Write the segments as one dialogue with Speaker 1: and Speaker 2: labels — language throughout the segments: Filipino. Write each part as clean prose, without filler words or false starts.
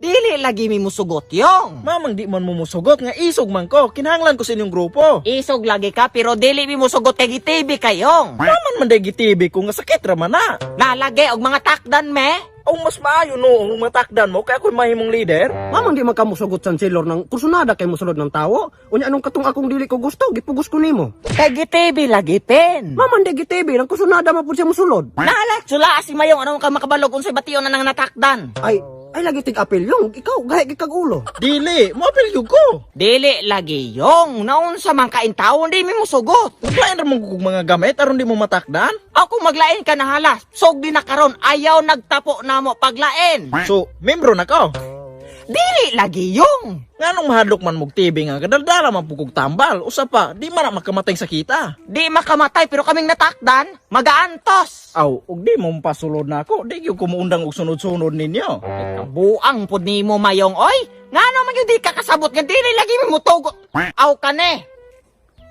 Speaker 1: Dili lagi mi musugot yung.
Speaker 2: Mamang di man mumusugot nga isog man ko. Kinahanglan ko sa inyong grupo.
Speaker 1: Isog lagi ka pero dili mi musugot kay gitibi kayong.
Speaker 2: Maman man day gitibi ko nga sakit ra man na.
Speaker 1: Nalagay og mga takdan me.
Speaker 2: O mas maayo no, kung matakdan mo, kaya ako'y mahimong leader.
Speaker 3: Mamang di makamusugot san silor ng kursunada kay musulod ng tawo. Unya anong katong akong dili ko gusto, gipugos ko nimo.
Speaker 1: Kay gitibi lagi pen.
Speaker 3: Mamang di gitibi ng kursunada mapud siya musulod.
Speaker 1: Nalag sula si mayong anong ka makabalog unsay bation na nang natakdan.
Speaker 3: Ay lagi tig apel yung ikaw gahi gikag ulo.
Speaker 2: Dili, mo apelyo ko.
Speaker 1: Dili lagi yung naunsa man kain tawo di mi musugot.
Speaker 2: Maglain ra mong kung mga gamit, aron di mo matakdan.
Speaker 1: Ako maglain ka na halas. Sog di na karon ayaw nagtapo na mo paglain.
Speaker 2: So, membro na ko.
Speaker 1: Dili lagi yung.
Speaker 2: Nganong mahadlok man mog TV nga, kadaldala man pugog tambal. Usa pa, di man na makamatay sa kita.
Speaker 1: Di makamatay pero kaming natakdan, magaantos.
Speaker 2: Aw, ug di mo pasulod na ako, di gyud ko muundang og sunod-sunod ninyo.
Speaker 1: Buang pud nimo mayong oy. Ngano man gyud di ka kasabot nga dili lagi mi mutugot. Aw kane.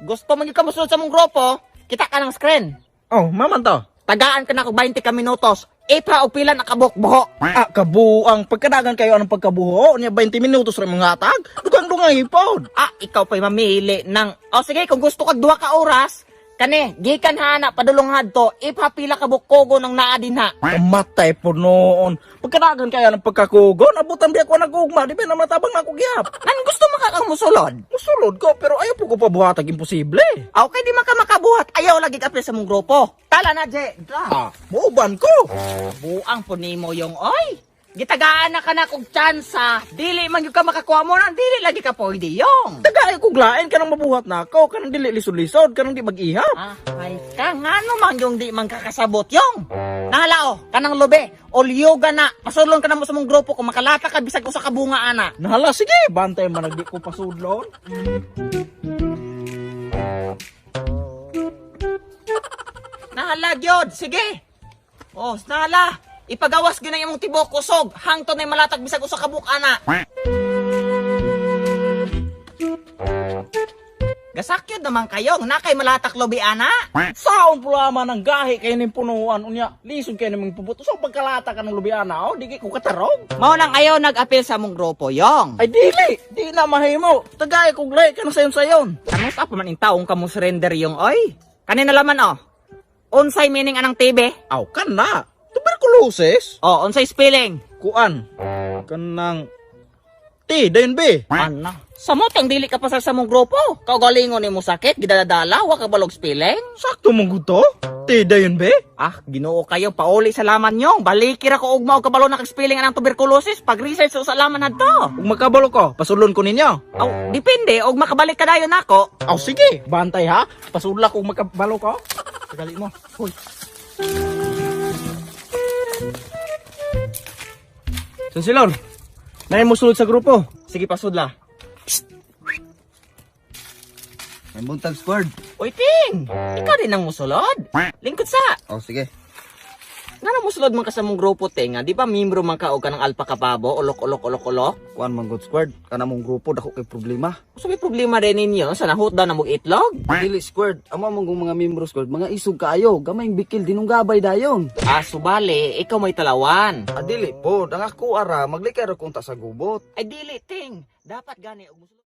Speaker 1: Gusto man gyud ka mosulod sa mong grupo, kita ka ng screen.
Speaker 2: Oh, maman to.
Speaker 1: Tagaan ka na og 20 ka minutos. Ipa o pila nakabukbuho.
Speaker 2: Kabuang pagkadagan kayo anong pagkabuho niya 20 minutos ra mga hatag. Dugang-dungang hipod.
Speaker 1: Ikaw pa'y mamili ng... O sige, kung gusto kag 2 ka oras, kani, gikan hana, padulong hadto, ipapila ka bukogo ng naadinha.
Speaker 2: Kamatay po noon. Pagkadagan kayo ng pagkakugon, abutan di ako nagugma, di ba na matabang na ako gyap.
Speaker 1: Nan gusto makakang musulod?
Speaker 2: Musulod ko, pero ayaw po ko pabuhatag imposible.
Speaker 1: Okay, di makabuhat. Ayaw lagi ka sa mong grupo. Tala na, Je.
Speaker 2: Muuban ko.
Speaker 1: Buang po nimo yung oy. Gitagaan na ka na kog tsansa. Dili man yung ka makakuha mo nang dili lagi ka pwede yung.
Speaker 2: Tagay ko glain kanang mabuhat na ako, kanang dili lisod-lisod, kanang di mag-ihap.
Speaker 1: Ay ka nga naman yung di man kakasabot yung. Nahalao, kanang lobe, olyoga na. Pasulon ka na mo sa mong grupo kung makalata ka bisag usa ka bunga ana.
Speaker 2: Nahala, sige, bantay man nagdi ko pasudlon.
Speaker 1: Nahala gyud, sige. Oh, nahala. Ipagawas gyud na imong tibok kusog, hangtod na malatag bisag usa ka bukana. Gasakyod naman kayo, nakay malatak lobi ana.
Speaker 2: Saon pula man ang gahi kay ning punuan unya, lisod kay nimong pubuto. So pagkalata ka ng lubiana, di ko katarog.
Speaker 1: Mao nang ayaw nag-apil sa mong grupo, yong.
Speaker 2: Ay dili, di na mahimo. Tagay ko glay ka na sayon-sayon.
Speaker 1: Ano sa pa man in taong kamo surrender yung oy? Kanina laman oh. Unsay meaning anang TV?
Speaker 2: Aw kan na. Tuberculosis?
Speaker 1: Oh, unsay spelling?
Speaker 2: Kuan. Kanang T, dayon B.
Speaker 1: Ana. Samot ang dili ka pasal sa mong grupo. Kaugalingon nimo sakit, gidadala, wa ka balog spelling.
Speaker 2: Sakto mong guto? T, dayon B?
Speaker 1: Ginoo kayo pauli sa laman nyo. Balikira ko ugma og kabalo na kag spelling anang tuberculosis pag research sa laman nadto.
Speaker 2: Ug magkabalo ko, pasulon ko ninyo.
Speaker 1: Aw, depende og makabalik ka dayon nako.
Speaker 2: Aw sige, bantay ha. Pasudla kung magkabalo ko. Tagali mo. Hoy. Sansilon, naay mo sulod sa grupo. Sige, pasudla.
Speaker 3: May buntag squad.
Speaker 1: Uy, Ting! Ikaw din ang musulod. Lingkod sa.
Speaker 3: Oh sige.
Speaker 1: Nga musulod man ka sa mong grupo, Ting. Di ba membro man ka o ka ng Alpha Kapabo? Ulok.
Speaker 3: Kuan man good squad, kana mong grupo dako kay problema.
Speaker 1: So may problema rin ninyo sa nahutda na mong itlog?
Speaker 3: Dili squad, amo mong mga membro squad, mga isog kaayo, gamayng bikil dinunggabay dayon.
Speaker 1: Subali, ikaw may talawan.
Speaker 3: Dili po, ang ako ara maglikay ra kung ta sa gubot.
Speaker 1: Ay dili, Ting. Dapat gani og musulod.